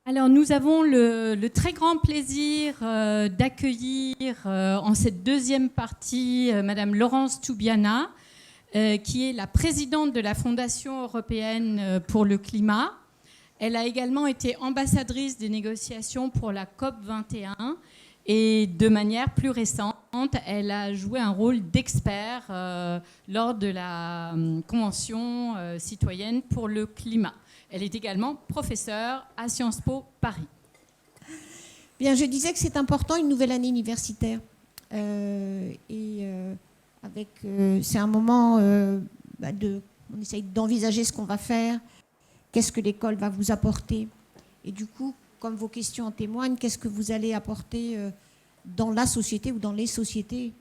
Alors, nous avons le très grand plaisir d'accueillir en cette deuxième partie Madame Laurence Toubiana, qui est la présidente de la Fondation européenne pour le climat. Elle a également été ambassadrice des négociations pour la COP 21 et de manière plus récente, elle a joué un rôle d'expert lors de la Convention citoyenne pour le climat. Elle est également professeure à Sciences Po Paris. Bien, je disais que c'est important une nouvelle année universitaire. C'est un moment on essaye d'envisager ce qu'on va faire, qu'est-ce que l'école va vous apporter. Et du coup, comme vos questions en témoignent, qu'est-ce que vous allez apporter dans la société ou dans les sociétés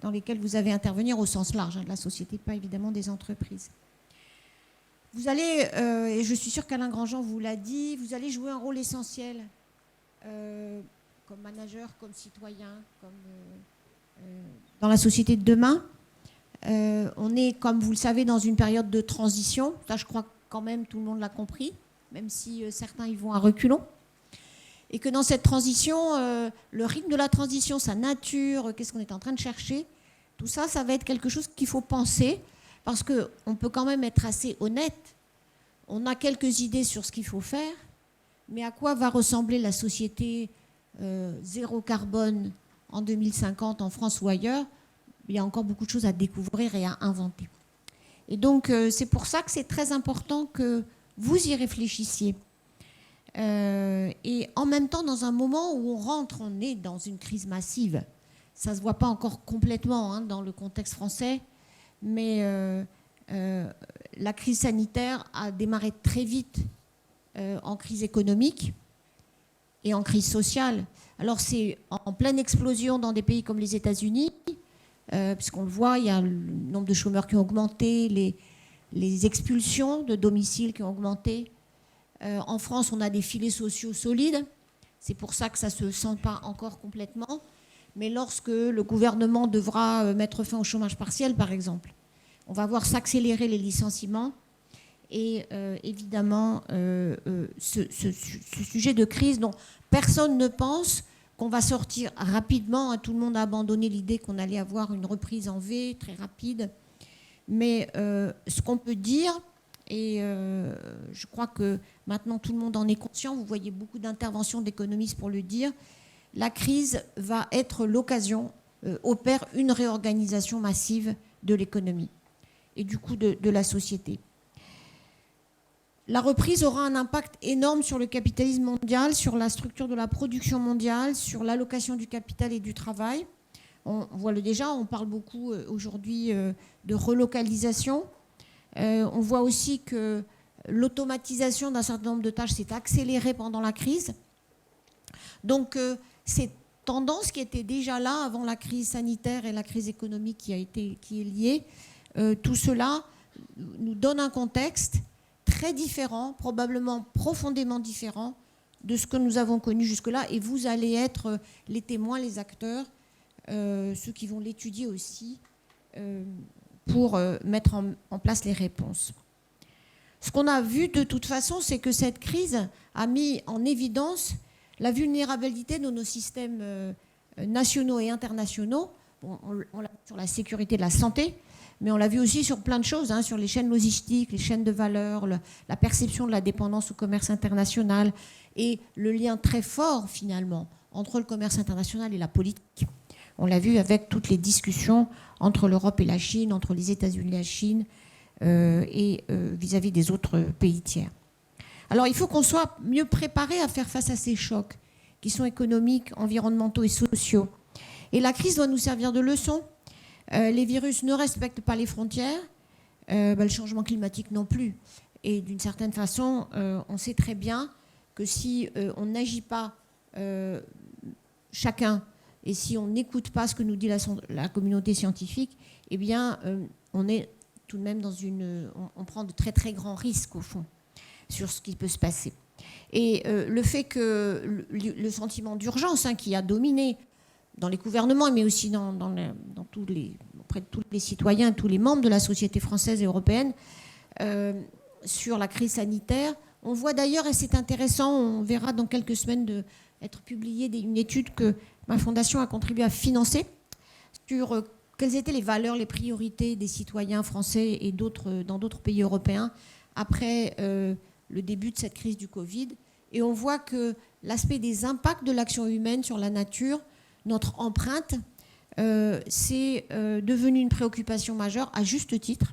dans lesquelles vous allez intervenir au sens large, de la société, pas évidemment des entreprises. Vous allez, et je suis sûre qu'Alain Grandjean vous l'a dit, vous allez jouer un rôle essentiel comme manager, comme citoyen, dans la société de demain. On est, comme vous le savez, dans une période de transition. Ça, je crois que quand même tout le monde l'a compris, même si certains y vont à reculons. Et que dans cette transition, le rythme de la transition, sa nature, qu'est-ce qu'on est en train de chercher, tout ça, ça va être quelque chose qu'il faut penser. Parce qu'on peut quand même être assez honnête. On a quelques idées sur ce qu'il faut faire, mais à quoi va ressembler la société zéro carbone en 2050 en France ou ailleurs? Il y a encore beaucoup de choses à découvrir et à inventer. Et donc, c'est pour ça que c'est très important que vous y réfléchissiez. Et en même temps, dans un moment où on est dans une crise massive. Ça ne se voit pas encore complètement dans le contexte français. Mais la crise sanitaire a démarré très vite en crise économique et en crise sociale. Alors c'est en pleine explosion dans des pays comme les États-Unis, puisqu'on le voit, il y a le nombre de chômeurs qui ont augmenté, les expulsions de domicile qui ont augmenté. En France, on a des filets sociaux solides. C'est pour ça que ça ne se sent pas encore complètement. Mais lorsque le gouvernement devra mettre fin au chômage partiel, par exemple, on va voir s'accélérer les licenciements. Et évidemment, ce sujet de crise dont personne ne pense qu'on va sortir rapidement. Tout le monde a abandonné l'idée qu'on allait avoir une reprise en V très rapide. Mais ce qu'on peut dire, et je crois que maintenant tout le monde en est conscient, vous voyez beaucoup d'interventions d'économistes pour le dire, la crise va être l'occasion, opère une réorganisation massive de l'économie et du coup de la société. La reprise aura un impact énorme sur le capitalisme mondial, sur la structure de la production mondiale, sur l'allocation du capital et du travail. On voit déjà, on parle beaucoup aujourd'hui de relocalisation. On voit aussi que l'automatisation d'un certain nombre de tâches s'est accélérée pendant la crise. Donc, ces tendances qui étaient déjà là avant la crise sanitaire et la crise économique qui est liée, tout cela nous donne un contexte très différent, probablement profondément différent de ce que nous avons connu jusque-là. Et vous allez être les témoins, les acteurs, ceux qui vont l'étudier aussi, pour mettre en place les réponses. Ce qu'on a vu de toute façon, c'est que cette crise a mis en évidence la vulnérabilité de nos systèmes nationaux et internationaux. Bon, on l'a vu sur la sécurité de la santé, mais on l'a vu aussi sur plein de choses, sur les chaînes logistiques, les chaînes de valeur, la perception de la dépendance au commerce international et le lien très fort, finalement, entre le commerce international et la politique. On l'a vu avec toutes les discussions entre l'Europe et la Chine, entre les États-Unis et la Chine, et vis-à-vis des autres pays tiers. Alors, il faut qu'on soit mieux préparé à faire face à ces chocs qui sont économiques, environnementaux et sociaux. Et la crise doit nous servir de leçon. Les virus ne respectent pas les frontières, le changement climatique non plus. Et d'une certaine façon, on sait très bien que si on n'agit pas chacun et si on n'écoute pas ce que nous dit la communauté scientifique, eh bien, on est tout de même on prend de très très grands risques au fond sur ce qui peut se passer. Et le fait que le sentiment d'urgence qui a dominé dans les gouvernements, mais aussi auprès de tous les citoyens, tous les membres de la société française et européenne, sur la crise sanitaire, On voit d'ailleurs, et c'est intéressant, on verra dans quelques semaines être publiée une étude que ma fondation a contribué à financer sur quelles étaient les valeurs, les priorités des citoyens français et dans d'autres pays européens après le début de cette crise du Covid. Et on voit que l'aspect des impacts de l'action humaine sur la nature, notre empreinte, c'est devenu une préoccupation majeure à juste titre,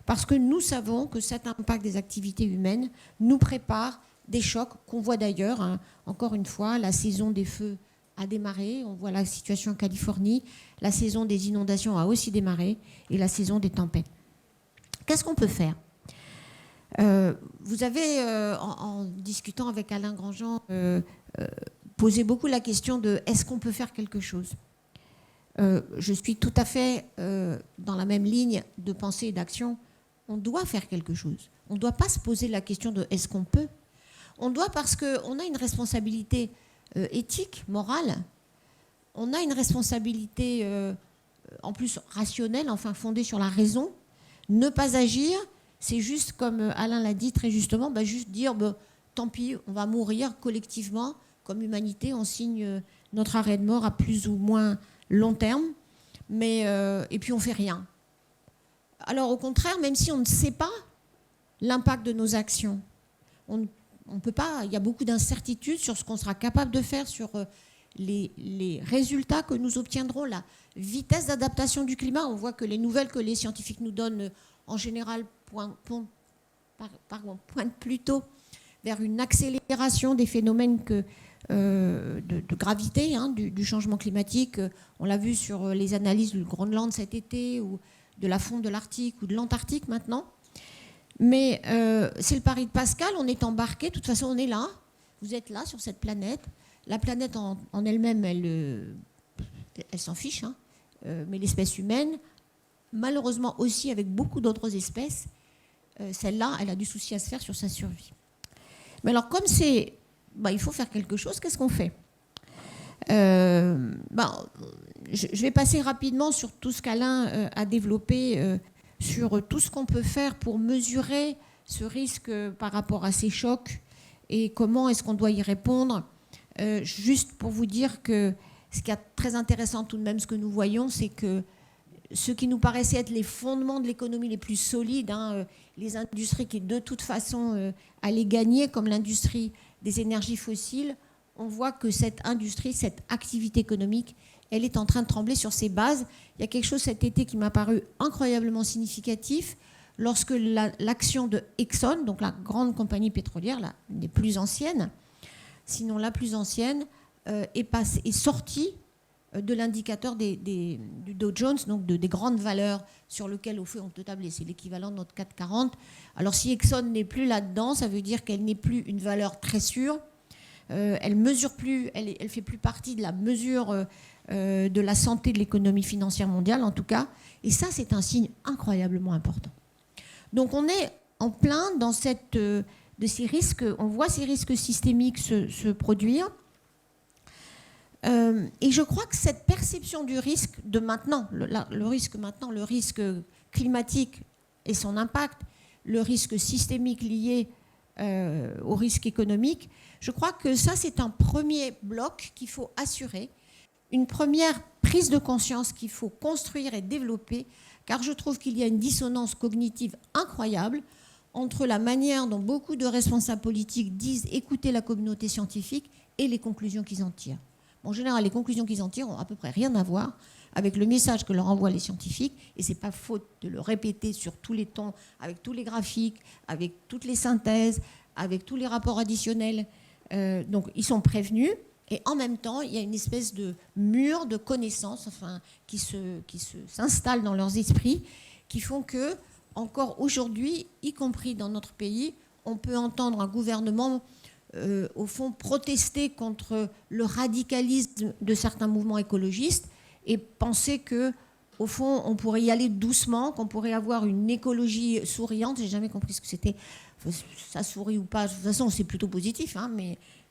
parce que nous savons que cet impact des activités humaines nous prépare des chocs qu'on voit d'ailleurs. Hein. Encore une fois, la saison des feux a démarré, on voit la situation en Californie, la saison des inondations a aussi démarré et la saison des tempêtes. Qu'est-ce qu'on peut faire ? Vous avez, en discutant avec Alain Grandjean, posé beaucoup la question de est-ce qu'on peut faire quelque chose ? Je suis tout à fait dans la même ligne de pensée et d'action. On doit faire quelque chose. On ne doit pas se poser la question de est-ce qu'on peut ? On doit parce qu'on a une responsabilité éthique, morale. On a une responsabilité en plus rationnelle, enfin fondée sur la raison. Ne pas agir, c'est juste, comme Alain l'a dit très justement, juste dire tant pis, on va mourir collectivement. Comme humanité, on signe notre arrêt de mort à plus ou moins long terme, et puis on ne fait rien. Alors au contraire, même si on ne sait pas l'impact de nos actions, on peut pas, il y a beaucoup d'incertitudes sur ce qu'on sera capable de faire, sur les résultats que nous obtiendrons, la vitesse d'adaptation du climat. On voit que les nouvelles que les scientifiques nous donnent, en général, pointent plutôt vers une accélération des phénomènes de gravité du changement climatique. On l'a vu sur les analyses du Groenland cet été, ou de la fonte de l'Arctique ou de l'Antarctique maintenant. Mais c'est le pari de Pascal, on est embarqué, de toute façon on est là, vous êtes là sur cette planète. La planète en elle-même, elle s'en fiche, mais l'espèce humaine, malheureusement aussi avec beaucoup d'autres espèces, celle-là, elle a du souci à se faire sur sa survie. Mais alors comme il faut faire quelque chose, qu'est-ce qu'on fait ? Je vais passer rapidement sur tout ce qu'Alain a développé, sur tout ce qu'on peut faire pour mesurer ce risque par rapport à ces chocs et comment est-ce qu'on doit y répondre. Juste pour vous dire que ce qui est très intéressant tout de même, ce que nous voyons, c'est que ce qui nous paraissait être les fondements de l'économie les plus solides, les industries qui de toute façon allaient gagner, comme l'industrie des énergies fossiles, on voit que cette industrie, cette activité économique, elle est en train de trembler sur ses bases. Il y a quelque chose cet été qui m'a paru incroyablement significatif lorsque l'action de Exxon, donc la grande compagnie pétrolière, une des plus anciennes, sinon la plus ancienne, est sortie de l'indicateur du Dow Jones, donc des grandes valeurs sur lesquelles au fond on peut tabler. C'est l'équivalent de notre 440. Alors si Exxon n'est plus là-dedans, ça veut dire qu'elle n'est plus une valeur très sûre. Elle mesure plus, elle fait plus partie de la mesure de la santé de l'économie financière mondiale, en tout cas. Et ça, c'est un signe incroyablement important. Donc on est en plein dans de ces risques. On voit ces risques systémiques se produire. Et je crois que cette perception du risque de maintenant, le risque climatique et son impact, le risque systémique lié au risque économique, je crois que ça, c'est un premier bloc qu'il faut assurer, une première prise de conscience qu'il faut construire et développer, car je trouve qu'il y a une dissonance cognitive incroyable entre la manière dont beaucoup de responsables politiques disent écouter la communauté scientifique et les conclusions qu'ils en tirent. En général, les conclusions qu'ils en tirent ont à peu près rien à voir avec le message que leur envoient les scientifiques, et ce n'est pas faute de le répéter sur tous les tons, avec tous les graphiques, avec toutes les synthèses, avec tous les rapports additionnels. Donc ils sont prévenus, et en même temps, il y a une espèce de mur de connaissances qui s'installe dans leurs esprits, qui font que, encore aujourd'hui, y compris dans notre pays, on peut entendre un gouvernement au fond protester contre le radicalisme de certains mouvements écologistes et penser que au fond on pourrait y aller doucement, qu'on pourrait avoir une écologie souriante. J'ai jamais compris ce que c'était, ça sourit ou pas, de toute façon c'est plutôt positif,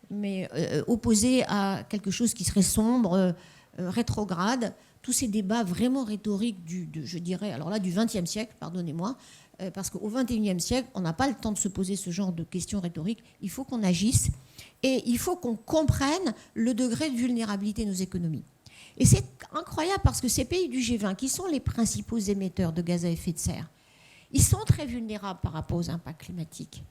mais opposé à quelque chose qui serait sombre, rétrograde. Tous ces débats vraiment rhétoriques je dirais, alors là du XXe siècle, pardonnez-moi, parce qu'au XXIe siècle, on n'a pas le temps de se poser ce genre de questions rhétoriques. Il faut qu'on agisse et il faut qu'on comprenne le degré de vulnérabilité de nos économies. Et c'est incroyable parce que ces pays du G20, qui sont les principaux émetteurs de gaz à effet de serre, ils sont très vulnérables par rapport aux impacts climatiques.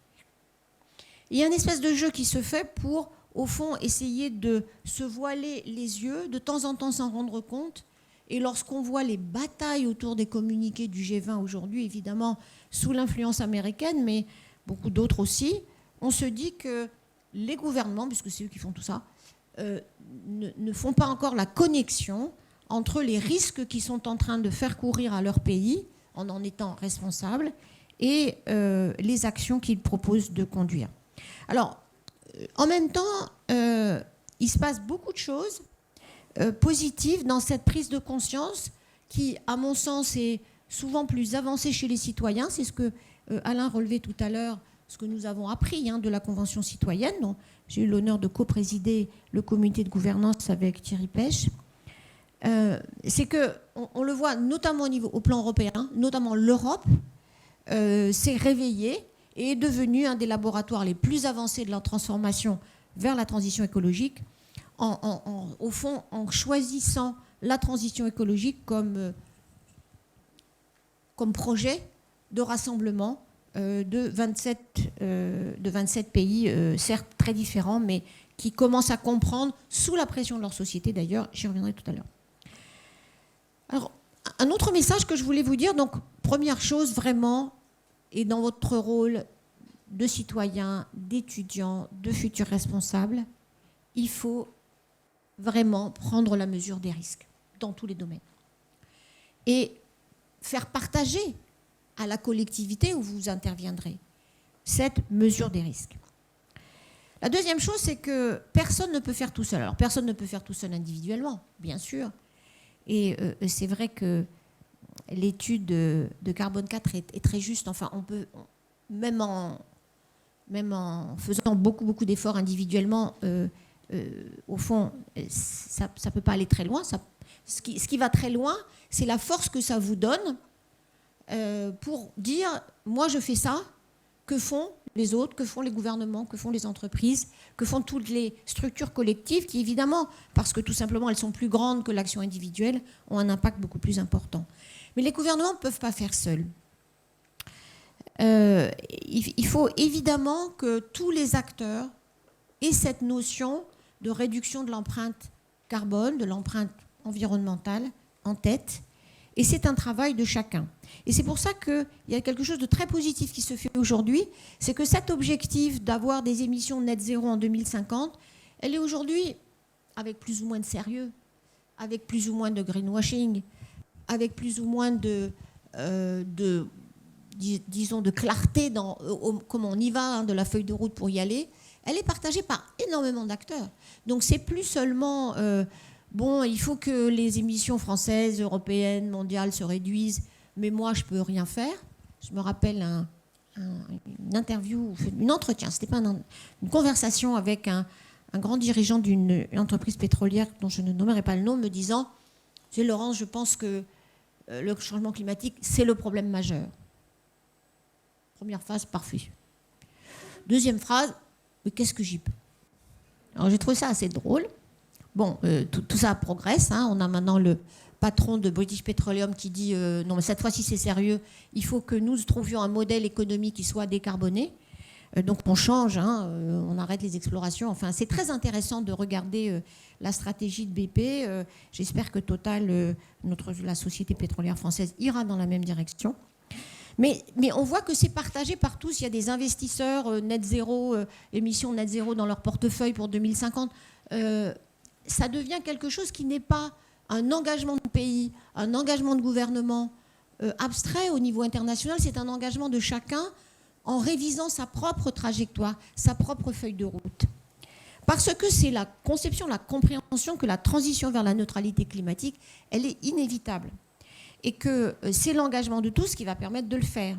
Il y a une espèce de jeu qui se fait pour, au fond, essayer de se voiler les yeux, de temps en temps s'en rendre compte. Et lorsqu'on voit les batailles autour des communiqués du G20 aujourd'hui, évidemment sous l'influence américaine, mais beaucoup d'autres aussi, on se dit que les gouvernements, puisque c'est eux qui font tout ça, ne font pas encore la connexion entre les risques qu'ils sont en train de faire courir à leur pays en étant responsables et les actions qu'ils proposent de conduire. Alors, en même temps, il se passe beaucoup de choses positives dans cette prise de conscience qui, à mon sens, est souvent plus avancée chez les citoyens. C'est ce que Alain relevait tout à l'heure, ce que nous avons appris de la Convention citoyenne, dont j'ai eu l'honneur de co-présider le comité de gouvernance avec Thierry Pêche. C'est qu'on le voit notamment au plan européen, notamment l'Europe s'est réveillée et est devenue un des laboratoires les plus avancés de la transformation vers la transition écologique, au fond en choisissant la transition écologique comme projet de rassemblement de 27 pays, certes très différents, mais qui commencent à comprendre, sous la pression de leur société d'ailleurs, j'y reviendrai tout à l'heure. Alors, un autre message que je voulais vous dire, donc première chose vraiment, et dans votre rôle de citoyen, d'étudiant, de futur responsable, il faut vraiment prendre la mesure des risques dans tous les domaines et faire partager à la collectivité où vous interviendrez cette mesure des risques. La deuxième chose, c'est que personne ne peut faire tout seul. Alors, personne ne peut faire tout seul individuellement, bien sûr. Et c'est vrai que l'étude de Carbone 4 est très juste. Enfin, on peut, même en faisant beaucoup d'efforts individuellement, au fond, ça ne peut pas aller très loin. Ce qui va très loin, c'est la force que ça vous donne pour dire, moi je fais ça, que font les autres, que font les gouvernements, que font les entreprises, que font toutes les structures collectives qui, évidemment, parce que tout simplement elles sont plus grandes que l'action individuelle, ont un impact beaucoup plus important. Mais les gouvernements ne peuvent pas faire seuls. Il faut évidemment que tous les acteurs aient cette notion de réduction de l'empreinte carbone, de l'empreinte environnementale en tête. Et c'est un travail de chacun. Et c'est pour ça qu'il y a quelque chose de très positif qui se fait aujourd'hui, c'est que cet objectif d'avoir des émissions net zéro en 2050, elle est aujourd'hui, avec plus ou moins de sérieux, avec plus ou moins de greenwashing, avec plus ou moins de clarté dans comment on y va, de la feuille de route pour y aller, elle est partagée par énormément d'acteurs. Donc c'est plus seulement... bon, il faut que les émissions françaises, européennes, mondiales se réduisent, mais moi, je ne peux rien faire. Je me rappelle une interview, un entretien, c'était pas une conversation avec un grand dirigeant d'une entreprise pétrolière dont je ne nommerai pas le nom, me disant « Tu sais, Laurence, je pense que le changement climatique, c'est le problème majeur. » Première phrase, parfait. Deuxième phrase, mais qu'est-ce que j'y peux ? Alors, j'ai trouvé ça assez drôle. Bon, tout ça progresse. On a maintenant le patron de British Petroleum qui dit non, mais cette fois-ci c'est sérieux. Il faut que nous trouvions un modèle économique qui soit décarboné. Donc on change, on arrête les explorations. Enfin, c'est très intéressant de regarder la stratégie de BP. J'espère que Total, la société pétrolière française, ira dans la même direction. Mais on voit que c'est partagé par tous. Il y a des investisseurs net zéro, émissions net zéro dans leur portefeuille pour 2050. Ça devient quelque chose qui n'est pas un engagement de pays, un engagement de gouvernement abstrait au niveau international. C'est un engagement de chacun en révisant sa propre trajectoire, sa propre feuille de route. Parce que c'est la conception, la compréhension que la transition vers la neutralité climatique, elle est inévitable. Et que c'est l'engagement de tous qui va permettre de le faire.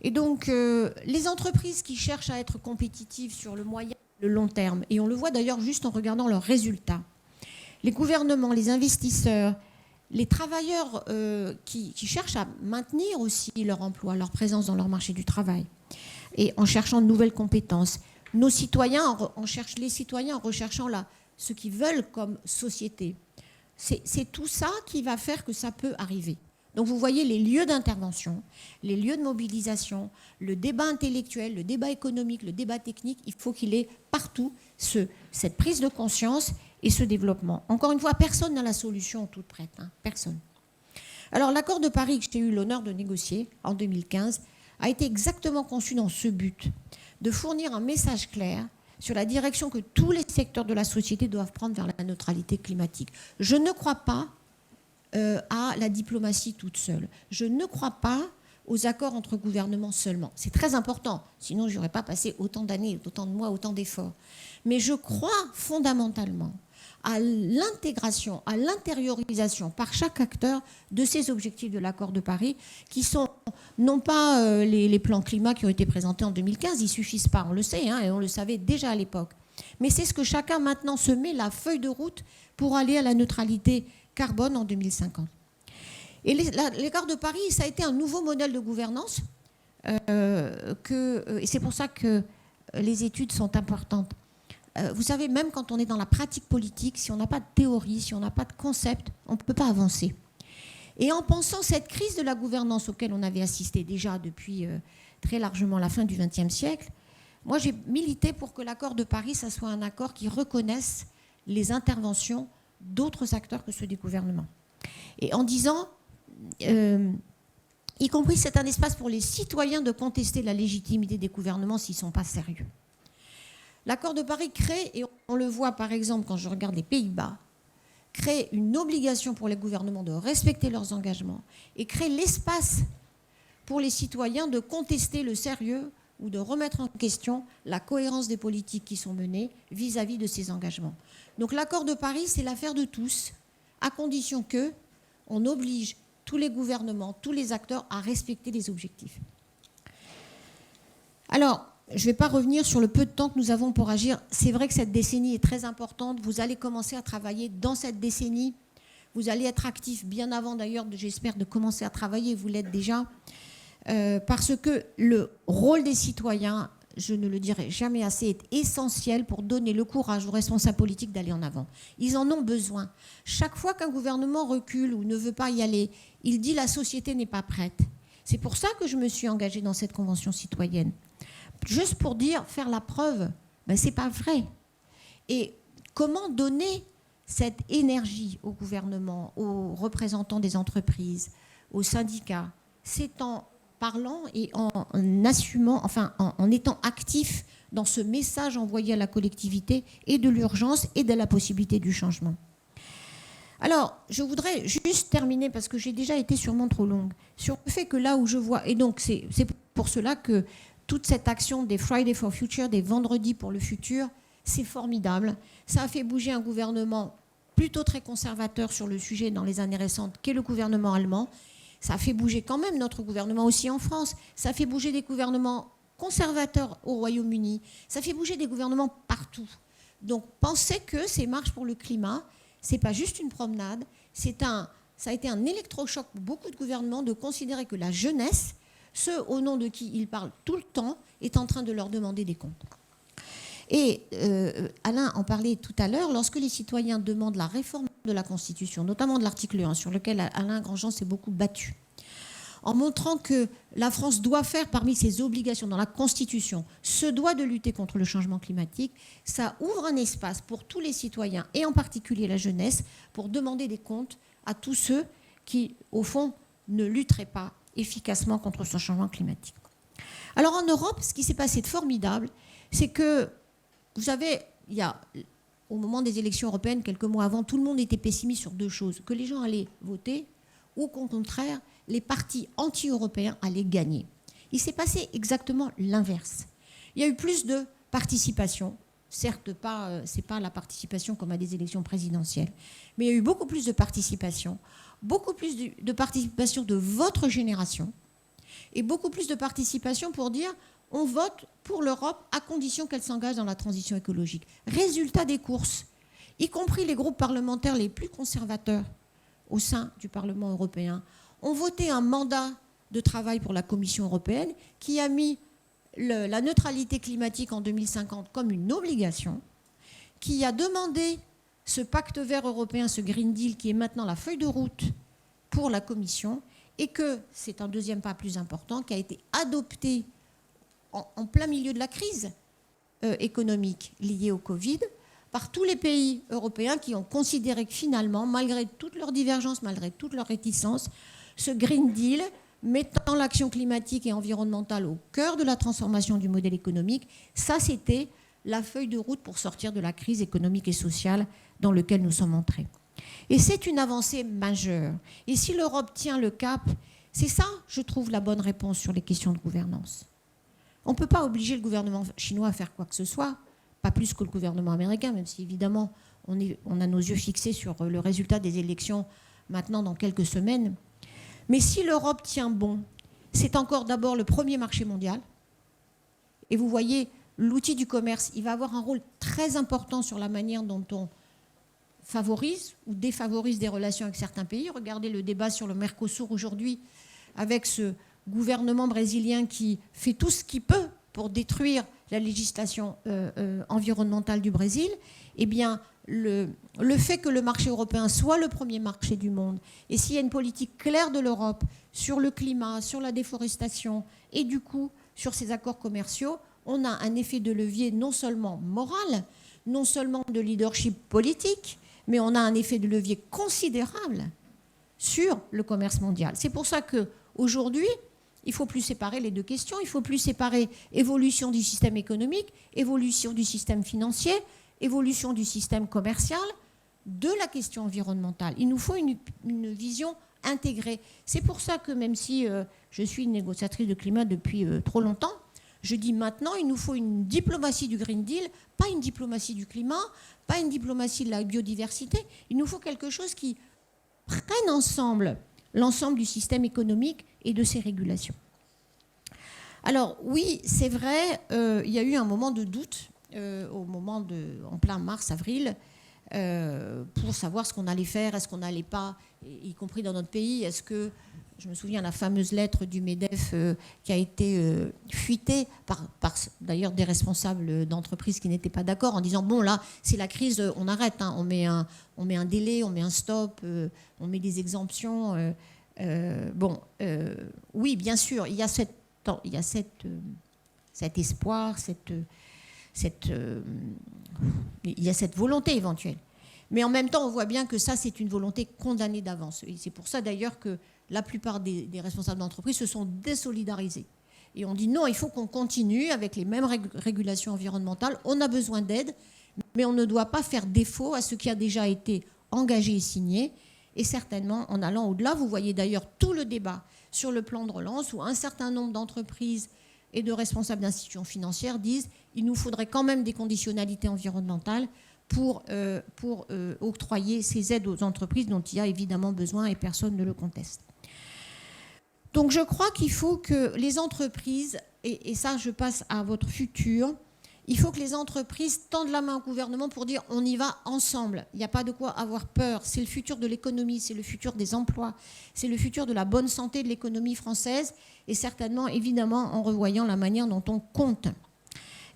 Et donc, les entreprises qui cherchent à être compétitives sur le moyen et le long terme, et on le voit d'ailleurs juste en regardant leurs résultats, les gouvernements, les investisseurs, les travailleurs qui cherchent à maintenir aussi leur emploi, leur présence dans leur marché du travail, et en cherchant de nouvelles compétences. Nos citoyens, les citoyens en recherchant ce qu'ils veulent comme société. C'est tout ça qui va faire que ça peut arriver. Donc vous voyez les lieux d'intervention, les lieux de mobilisation, le débat intellectuel, le débat économique, le débat technique, il faut qu'il ait partout cette prise de conscience et ce développement. Encore une fois, personne n'a la solution toute prête, hein, personne. Alors l'accord de Paris que j'ai eu l'honneur de négocier en 2015 a été exactement conçu dans ce but, de fournir un message clair sur la direction que tous les secteurs de la société doivent prendre vers la neutralité climatique. Je ne crois pas à la diplomatie toute seule. Je ne crois pas aux accords entre gouvernements seulement. C'est très important, sinon je n'aurais pas passé autant d'années, autant de mois, autant d'efforts. Mais je crois fondamentalement à l'intégration, à l'intériorisation par chaque acteur de ces objectifs de l'accord de Paris, qui sont non pas les plans climat qui ont été présentés en 2015, ils ne suffisent pas, on le sait, hein, et on le savait déjà à l'époque. Mais c'est ce que chacun maintenant se met, la feuille de route pour aller à la neutralité carbone en 2050. Et l'accord de Paris, ça a été un nouveau modèle de gouvernance, et c'est pour ça que les études sont importantes. Vous savez, même quand on est dans la pratique politique, si on n'a pas de théorie, si on n'a pas de concept, on ne peut pas avancer. Et en pensant cette crise de la gouvernance auquel on avait assisté déjà depuis très largement la fin du XXe siècle, moi j'ai milité pour que l'accord de Paris, ça soit un accord qui reconnaisse les interventions d'autres acteurs que ceux des gouvernements. Et en disant, y compris c'est un espace pour les citoyens de contester la légitimité des gouvernements s'ils ne sont pas sérieux. L'accord de Paris crée, et on le voit par exemple quand je regarde les Pays-Bas, crée une obligation pour les gouvernements de respecter leurs engagements et crée l'espace pour les citoyens de contester le sérieux ou de remettre en question la cohérence des politiques qui sont menées vis-à-vis de ces engagements. Donc l'accord de Paris, c'est l'affaire de tous, à condition qu'on oblige tous les gouvernements, tous les acteurs à respecter les objectifs. Alors, je ne vais pas revenir sur le peu de temps que nous avons pour agir. C'est vrai que cette décennie est très importante. Vous allez commencer à travailler dans cette décennie. Vous allez être actifs bien avant d'ailleurs, j'espère, de commencer à travailler. Vous l'êtes déjà. Parce que le rôle des citoyens, je ne le dirai jamais assez, est essentiel pour donner le courage aux responsables politiques d'aller en avant. Ils en ont besoin. Chaque fois qu'un gouvernement recule ou ne veut pas y aller, il dit la société n'est pas prête. C'est pour ça que je me suis engagée dans cette convention citoyenne. Juste pour dire, faire la preuve, ben c'est pas vrai. Et comment donner cette énergie au gouvernement, aux représentants des entreprises, aux syndicats? C'est en parlant et en assumant, enfin en étant actif dans ce message envoyé à la collectivité et de l'urgence et de la possibilité du changement. Alors, je voudrais juste terminer, parce que j'ai déjà été sûrement trop longue, sur le fait que là où je vois, et donc c'est pour cela que toute cette action des Friday for Future, des vendredis pour le futur, c'est formidable. Ça a fait bouger un gouvernement plutôt très conservateur sur le sujet dans les années récentes, qu'est le gouvernement allemand. Ça a fait bouger quand même notre gouvernement aussi en France. Ça a fait bouger des gouvernements conservateurs au Royaume-Uni. Ça fait bouger des gouvernements partout. Donc pensez que ces marches pour le climat, ce n'est pas juste une promenade. Ça a été un électrochoc pour beaucoup de gouvernements de considérer que la jeunesse, ceux au nom de qui ils parlent tout le temps, est en train de leur demander des comptes. Et Alain en parlait tout à l'heure, lorsque les citoyens demandent la réforme de la Constitution, notamment de l'article 1, sur lequel Alain Grandjean s'est beaucoup battu, en montrant que la France doit faire parmi ses obligations dans la Constitution, se doit de lutter contre le changement climatique, ça ouvre un espace pour tous les citoyens, et en particulier la jeunesse, pour demander des comptes à tous ceux qui, au fond, ne lutteraient pas efficacement contre ce changement climatique. Alors en Europe, ce qui s'est passé de formidable, c'est que, vous savez, il y a, au moment des élections européennes, quelques mois avant, tout le monde était pessimiste sur deux choses, que les gens allaient voter ou qu'au contraire, les partis anti-européens allaient gagner. Il s'est passé exactement l'inverse. Il y a eu plus de participation, certes pas, c'est pas la participation comme à des élections présidentielles, mais il y a eu beaucoup plus de participation de votre génération et beaucoup plus de participation pour dire on vote pour l'Europe à condition qu'elle s'engage dans la transition écologique. Résultat des courses, y compris les groupes parlementaires les plus conservateurs au sein du Parlement européen ont voté un mandat de travail pour la Commission européenne qui a mis la neutralité climatique en 2050 comme une obligation, qui a demandé ce pacte vert européen, ce Green Deal, qui est maintenant la feuille de route pour la Commission, et que, c'est un deuxième pas plus important, qui a été adopté en plein milieu de la crise économique liée au Covid, par tous les pays européens qui ont considéré que finalement, malgré toutes leurs divergences, malgré toutes leurs réticences, ce Green Deal, mettant l'action climatique et environnementale au cœur de la transformation du modèle économique, ça c'était la feuille de route pour sortir de la crise économique et sociale dans laquelle nous sommes entrés. Et c'est une avancée majeure. Et si l'Europe tient le cap, c'est ça, je trouve, la bonne réponse sur les questions de gouvernance. On ne peut pas obliger le gouvernement chinois à faire quoi que ce soit, pas plus que le gouvernement américain, même si évidemment on a nos yeux fixés sur le résultat des élections maintenant dans quelques semaines. Mais si l'Europe tient bon, c'est encore d'abord le premier marché mondial. Et vous voyez, l'outil du commerce, il va avoir un rôle très important sur la manière dont on favorise ou défavorise des relations avec certains pays. Regardez le débat sur le Mercosur aujourd'hui avec ce gouvernement brésilien qui fait tout ce qu'il peut pour détruire la législation environnementale du Brésil. Eh bien, le fait que le marché européen soit le premier marché du monde, et s'il y a une politique claire de l'Europe sur le climat, sur la déforestation et du coup sur ces accords commerciaux, on a un effet de levier non seulement moral, non seulement de leadership politique, mais on a un effet de levier considérable sur le commerce mondial. C'est pour ça qu'aujourd'hui, il ne faut plus séparer les deux questions, il ne faut plus séparer évolution du système économique, évolution du système financier, évolution du système commercial de la question environnementale. Il nous faut une vision intégrée. C'est pour ça que même si je suis une négociatrice de climat depuis trop longtemps, je dis maintenant il nous faut une diplomatie du Green Deal, pas une diplomatie du climat, pas une diplomatie de la biodiversité. Il nous faut quelque chose qui prenne ensemble l'ensemble du système économique et de ses régulations. Alors oui, c'est vrai, il y a eu un moment de doute en plein mars-avril pour savoir ce qu'on allait faire, est-ce qu'on n'allait pas, y compris dans notre pays, est-ce que, je me souviens la fameuse lettre du MEDEF qui a été fuitée par d'ailleurs des responsables d'entreprises qui n'étaient pas d'accord en disant bon là c'est la crise, on arrête, hein, on met un délai, on met un stop, on met des exemptions. Oui, bien sûr, il y a cet espoir, il y a cette volonté éventuelle. Mais en même temps, on voit bien que ça, c'est une volonté condamnée d'avance. Et c'est pour ça d'ailleurs que la plupart des responsables d'entreprise se sont désolidarisés. Et on dit non, il faut qu'on continue avec les mêmes régulations environnementales. On a besoin d'aide, mais on ne doit pas faire défaut à ce qui a déjà été engagé et signé. Et certainement, en allant au-delà, vous voyez d'ailleurs tout le débat sur le plan de relance où un certain nombre d'entreprises et de responsables d'institutions financières disent qu'il nous faudrait quand même des conditionnalités environnementales pour octroyer ces aides aux entreprises dont il y a évidemment besoin et personne ne le conteste. Donc je crois qu'il faut que les entreprises, et ça je passe à votre futur, il faut que les entreprises tendent la main au gouvernement pour dire on y va ensemble. Il n'y a pas de quoi avoir peur. C'est le futur de l'économie, c'est le futur des emplois, c'est le futur de la bonne santé de l'économie française et certainement, évidemment, en revoyant la manière dont on compte.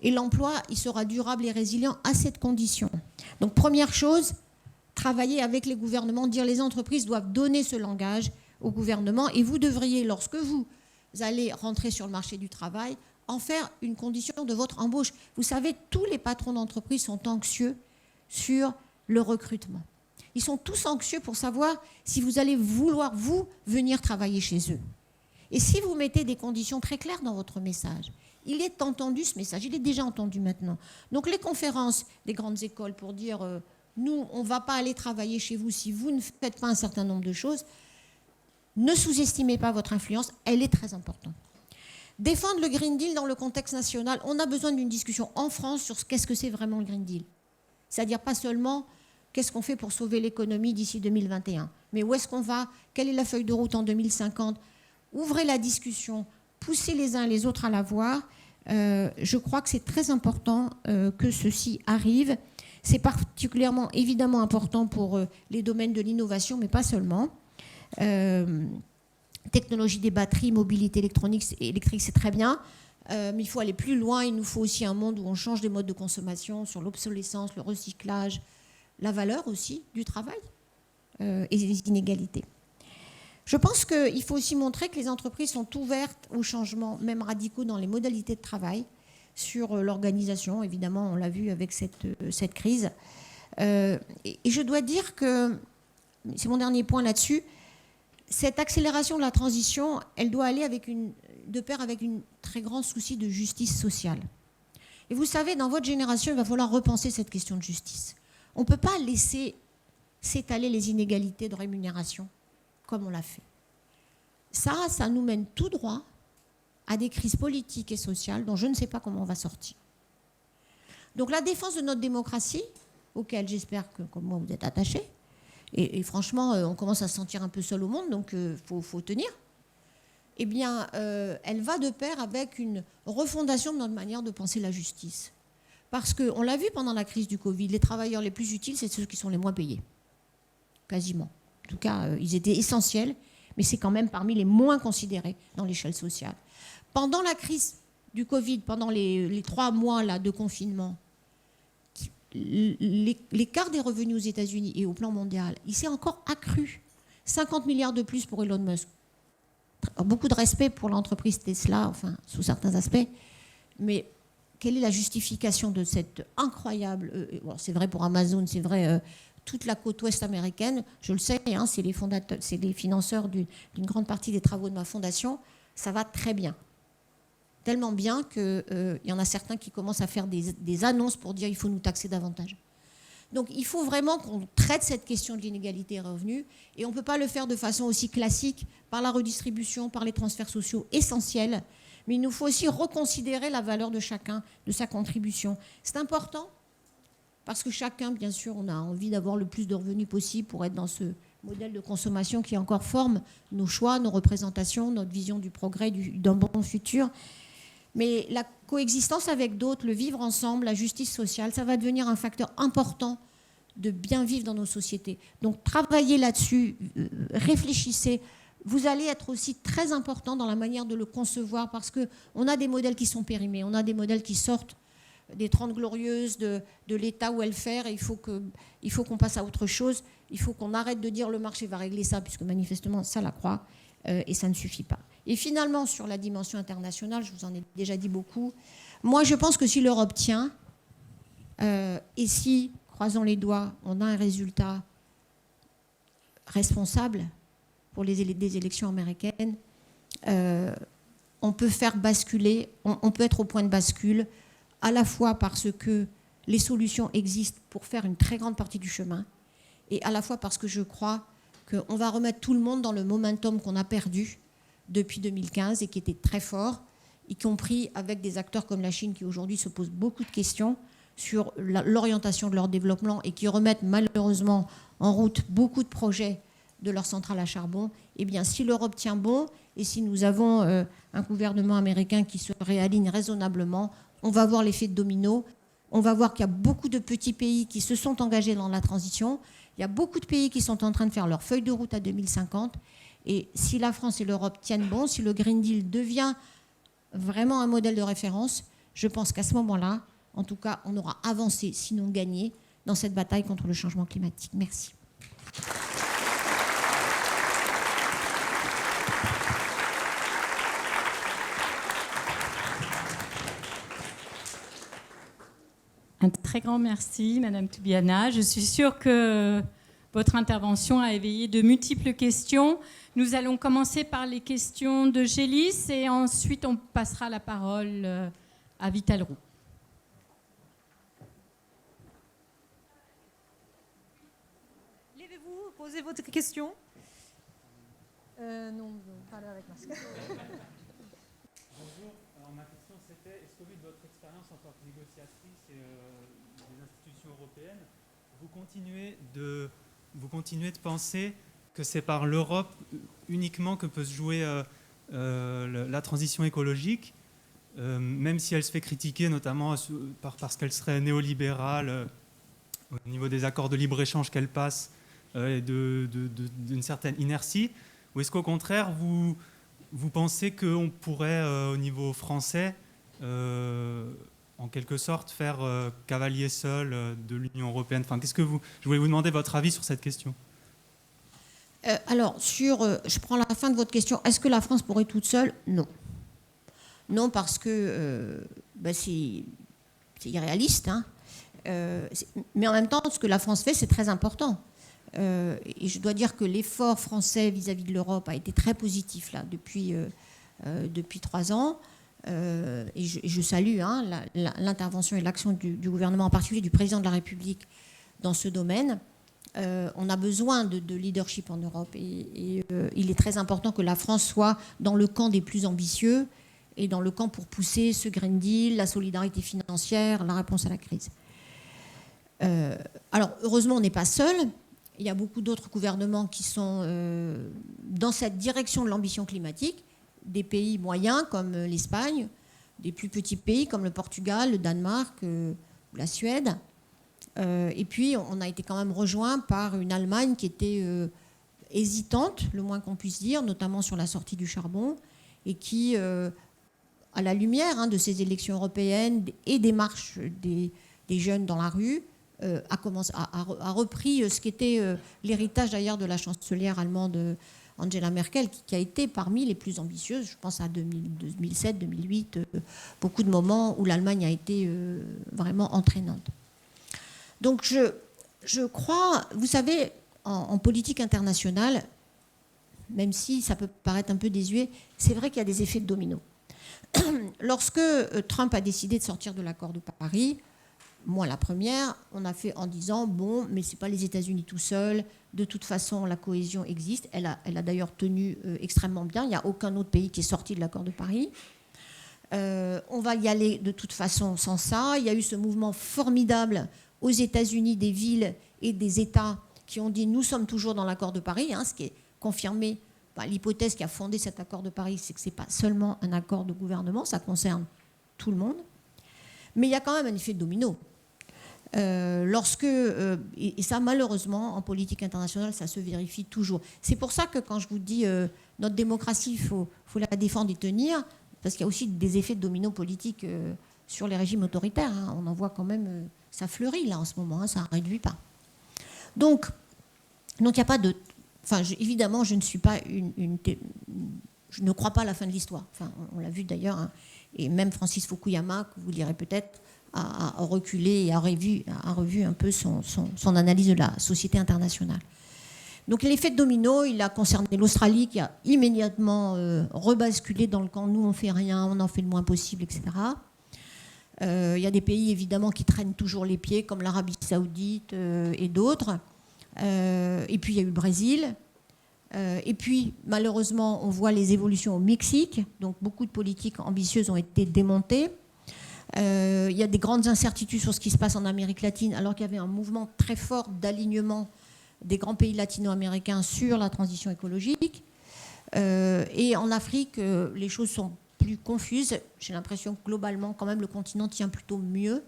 Et l'emploi, il sera durable et résilient à cette condition. Donc première chose, travailler avec les gouvernements, dire les entreprises doivent donner ce langage au gouvernement et vous devriez, lorsque vous allez rentrer sur le marché du travail, en faire une condition de votre embauche. Vous savez, tous les patrons d'entreprise sont anxieux sur le recrutement. Ils sont tous anxieux pour savoir si vous allez vouloir, vous, venir travailler chez eux. Et si vous mettez des conditions très claires dans votre message, il est entendu ce message, il est déjà entendu maintenant. Donc les conférences des grandes écoles pour dire nous, on ne va pas aller travailler chez vous si vous ne faites pas un certain nombre de choses, ne sous-estimez pas votre influence, elle est très importante. Défendre le Green Deal dans le contexte national, on a besoin d'une discussion en France sur qu'est-ce que c'est vraiment le Green Deal. C'est-à-dire pas seulement qu'est-ce qu'on fait pour sauver l'économie d'ici 2021, mais où est-ce qu'on va, quelle est la feuille de route en 2050. Ouvrez la discussion, poussez les uns et les autres à la voir. Je crois que c'est très important que ceci arrive. C'est particulièrement, évidemment, important pour les domaines de l'innovation, mais pas seulement. Technologie des batteries, mobilité électrique, c'est très bien. Mais il faut aller plus loin. Il nous faut aussi un monde où on change des modes de consommation sur l'obsolescence, le recyclage, la valeur aussi du travail et les inégalités. Je pense qu'il faut aussi montrer que les entreprises sont ouvertes aux changements, même radicaux, dans les modalités de travail, sur l'organisation. Évidemment, on l'a vu avec cette crise. Et je dois dire que, c'est mon dernier point là-dessus, cette accélération de la transition, elle doit aller de pair avec un très grand souci de justice sociale. Et vous savez, dans votre génération, il va falloir repenser cette question de justice. On ne peut pas laisser s'étaler les inégalités de rémunération comme on l'a fait. Ça nous mène tout droit à des crises politiques et sociales dont je ne sais pas comment on va sortir. Donc la défense de notre démocratie, auquel j'espère que, comme moi, vous êtes attachés, et franchement, on commence à se sentir un peu seul au monde, donc faut tenir, eh bien, elle va de pair avec une refondation de notre manière de penser la justice. Parce qu'on l'a vu pendant la crise du Covid, les travailleurs les plus utiles, c'est ceux qui sont les moins payés. Quasiment. En tout cas, ils étaient essentiels, mais c'est quand même parmi les moins considérés dans l'échelle sociale. Pendant la crise du Covid, pendant les 3 mois là, de confinement, l'écart des revenus aux États-Unis et au plan mondial, il s'est encore accru. 50 milliards de plus pour Elon Musk. Beaucoup de respect pour l'entreprise Tesla, enfin, sous certains aspects, mais quelle est la justification de cette incroyable... bon, c'est vrai pour Amazon, c'est vrai toute la côte ouest américaine, je le sais, hein, c'est les financeurs d'une grande partie des travaux de ma fondation, ça va très bien. Tellement bien qu'il y en a certains qui commencent à faire des annonces pour dire qu'il faut nous taxer davantage. Donc il faut vraiment qu'on traite cette question de l'inégalité des revenus, et on ne peut pas le faire de façon aussi classique, par la redistribution, par les transferts sociaux essentiels, mais il nous faut aussi reconsidérer la valeur de chacun, de sa contribution. C'est important, parce que chacun, bien sûr, on a envie d'avoir le plus de revenus possible pour être dans ce modèle de consommation qui encore forme nos choix, nos représentations, notre vision du progrès, d'un bon futur. Mais la coexistence avec d'autres, le vivre ensemble, la justice sociale, ça va devenir un facteur important de bien vivre dans nos sociétés. Donc travaillez là-dessus, réfléchissez. Vous allez être aussi très important dans la manière de le concevoir, parce qu'on a des modèles qui sont périmés, on a des modèles qui sortent des 30 glorieuses de l'État welfare, et il faut qu'on passe à autre chose. Il faut qu'on arrête de dire le marché va régler ça, puisque manifestement ça la croit, et ça ne suffit pas. Et finalement, sur la dimension internationale, je vous en ai déjà dit beaucoup, moi je pense que si l'Europe tient, et si, croisons les doigts, on a un résultat responsable pour des élections américaines, on peut faire basculer, on peut être au point de bascule, à la fois parce que les solutions existent pour faire une très grande partie du chemin, et à la fois parce que je crois qu'on va remettre tout le monde dans le momentum qu'on a perdu depuis 2015 et qui était très fort, y compris avec des acteurs comme la Chine qui aujourd'hui se posent beaucoup de questions sur l'orientation de leur développement et qui remettent malheureusement en route beaucoup de projets de leurs centrales à charbon. Eh bien, si l'Europe tient bon et si nous avons un gouvernement américain qui se réaligne raisonnablement, on va voir l'effet de domino. On va voir qu'il y a beaucoup de petits pays qui se sont engagés dans la transition. Il y a beaucoup de pays qui sont en train de faire leur feuille de route à 2050. Et si la France et l'Europe tiennent bon, si le Green Deal devient vraiment un modèle de référence, je pense qu'à ce moment-là, en tout cas, on aura avancé, sinon gagné, dans cette bataille contre le changement climatique. Merci. Un très grand merci, Madame Toubiana. Je suis sûre que votre intervention a éveillé de multiples questions. Nous allons commencer par les questions de Gélis et ensuite on passera la parole à Vital Roux. Levez-vous, posez votre question. Non, parlez avec masque. Bonjour. Alors ma question c'était, est-ce qu'au vu de votre expérience en tant que négociatrice des institutions européennes, vous continuez de penser que c'est par l'Europe uniquement que peut se jouer la transition écologique, même si elle se fait critiquer notamment parce qu'elle serait néolibérale au niveau des accords de libre-échange qu'elle passe et d'une certaine inertie? Ou est-ce qu'au contraire, vous pensez qu'on pourrait, au niveau français, en quelque sorte, faire cavalier seul de l'Union européenne? Enfin, je voulais vous demander votre avis sur cette question. Alors, je prends la fin de votre question. Est-ce que la France pourrait toute seule? Non. Non, parce que c'est irréaliste. Hein. Mais en même temps, ce que la France fait, c'est très important. Et je dois dire que l'effort français vis-à-vis de l'Europe a été très positif là, depuis 3 ans. Et je salue l'intervention et l'action du gouvernement, en particulier du président de la République, dans ce domaine. On a besoin de leadership en Europe. Et il est très important que la France soit dans le camp des plus ambitieux et dans le camp pour pousser ce Green Deal, la solidarité financière, la réponse à la crise. Alors, heureusement, on n'est pas seul. Il y a beaucoup d'autres gouvernements qui sont dans cette direction de l'ambition climatique, des pays moyens comme l'Espagne, des plus petits pays comme le Portugal, le Danemark, la Suède. Et puis, on a été quand même rejoint par une Allemagne qui était hésitante, le moins qu'on puisse dire, notamment sur la sortie du charbon, et qui, à la lumière de ces élections européennes et des marches des jeunes dans la rue, a repris ce qui était l'héritage d'ailleurs de la chancelière allemande Angela Merkel, qui a été parmi les plus ambitieuses. Je pense à 2007, 2008, beaucoup de moments où l'Allemagne a été vraiment entraînante. Donc je crois, vous savez, en politique internationale, même si ça peut paraître un peu désuet, c'est vrai qu'il y a des effets de domino. Lorsque Trump a décidé de sortir de l'accord de Paris, moi, la première, on a fait en disant, bon, mais ce n'est pas les États-Unis tout seuls. De toute façon, la cohésion existe. Elle a d'ailleurs tenu extrêmement bien. Il n'y a aucun autre pays qui est sorti de l'accord de Paris. On va y aller de toute façon sans ça. Il y a eu ce mouvement formidable aux États-Unis des villes et des États qui ont dit, nous sommes toujours dans l'accord de Paris, ce qui est confirmé. L'hypothèse qui a fondé cet accord de Paris, c'est que ce n'est pas seulement un accord de gouvernement, ça concerne tout le monde. Mais il y a quand même un effet domino. Et ça, malheureusement, en politique internationale, ça se vérifie toujours. C'est pour ça que quand je vous dis notre démocratie, il faut la défendre et tenir, parce qu'il y a aussi des effets de domino politiques sur les régimes autoritaires. On en voit quand même, ça fleurit là en ce moment, ça ne réduit pas. Donc il n'y a pas de... évidemment, je ne suis pas je ne crois pas à la fin de l'histoire. On l'a vu d'ailleurs, et même Francis Fukuyama, que vous lirez peut-être, a reculé et a revu un peu son analyse de la société internationale. Donc l'effet de domino, il a concerné l'Australie qui a immédiatement rebasculé dans le camp « nous on fait rien, on en fait le moins possible », etc. Il y a des pays évidemment qui traînent toujours les pieds, comme l'Arabie Saoudite et d'autres. Et puis il y a eu le Brésil. Et puis malheureusement, on voit les évolutions au Mexique. Donc beaucoup de politiques ambitieuses ont été démontées. Il y a des grandes incertitudes sur ce qui se passe en Amérique latine, alors qu'il y avait un mouvement très fort d'alignement des grands pays latino-américains sur la transition écologique. Et en Afrique, les choses sont plus confuses. J'ai l'impression que globalement, quand même, le continent tient plutôt mieux,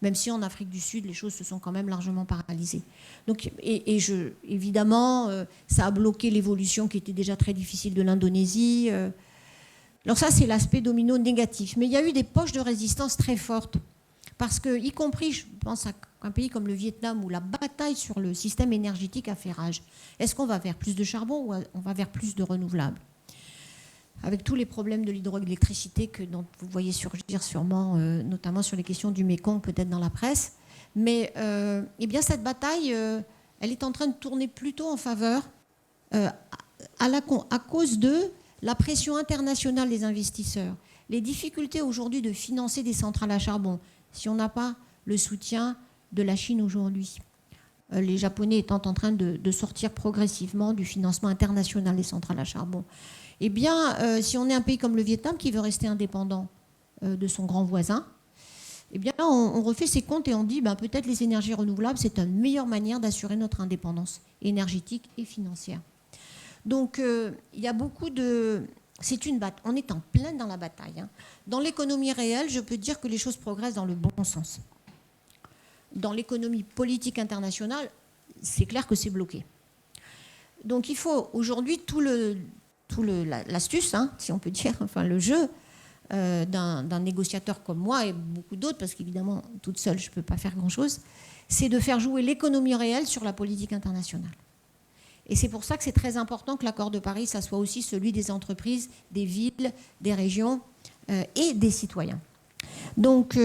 même si en Afrique du Sud, les choses se sont quand même largement paralysées. Donc, évidemment, ça a bloqué l'évolution qui était déjà très difficile de l'Indonésie. Alors ça, c'est l'aspect domino négatif. Mais il y a eu des poches de résistance très fortes. Parce que, y compris, je pense à un pays comme le Vietnam, où la bataille sur le système énergétique a fait rage. Est-ce qu'on va vers plus de charbon ou on va vers plus de renouvelables? Avec tous les problèmes de l'hydroélectricité dont vous voyez surgir sûrement, notamment sur les questions du Mékong, peut-être dans la presse. Mais eh bien, cette bataille, elle est en train de tourner plutôt en faveur à cause de la pression internationale des investisseurs, les difficultés aujourd'hui de financer des centrales à charbon, si on n'a pas le soutien de la Chine aujourd'hui. Les Japonais étant en train de sortir progressivement du financement international des centrales à charbon. Eh bien, si on est un pays comme le Vietnam qui veut rester indépendant de son grand voisin, eh bien, on refait ses comptes et on dit peut-être les énergies renouvelables, c'est une meilleure manière d'assurer notre indépendance énergétique et financière. Donc, il y a beaucoup de... On est en plein dans la bataille. Dans l'économie réelle, je peux dire que les choses progressent dans le bon sens. dans l'économie politique internationale, c'est clair que c'est bloqué. Donc il faut aujourd'hui l'astuce, hein, si on peut dire, enfin le jeu d'un négociateur comme moi et beaucoup d'autres, parce qu'évidemment, toute seule, je ne peux pas faire grand-chose, c'est de faire jouer l'économie réelle sur la politique internationale. Et c'est pour ça que c'est très important que l'accord de Paris, ça soit aussi celui des entreprises, des villes, des régions et des citoyens. Donc,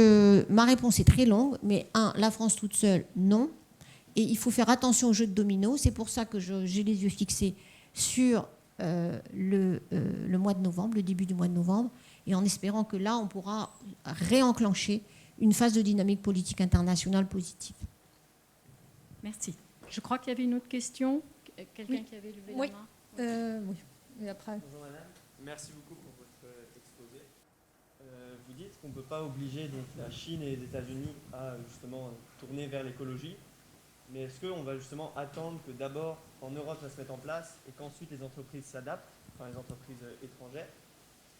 ma réponse est très longue, mais la France toute seule, non. Et il faut faire attention au jeu de domino. C'est pour ça que j'ai les yeux fixés sur le mois de novembre, le début du mois de novembre, et en espérant que là, on pourra réenclencher une phase de dynamique politique internationale positive. Merci. Je crois qu'il y avait une autre question. Quelqu'un qui avait levé la main. Oui. Et après. Bonjour madame, merci beaucoup pour votre exposé. Vous dites qu'on ne peut pas obliger donc, la Chine et les États-Unis à justement tourner vers l'écologie, mais est-ce qu'on va justement attendre que d'abord en Europe ça se mette en place et qu'ensuite les entreprises s'adaptent, enfin les entreprises étrangères,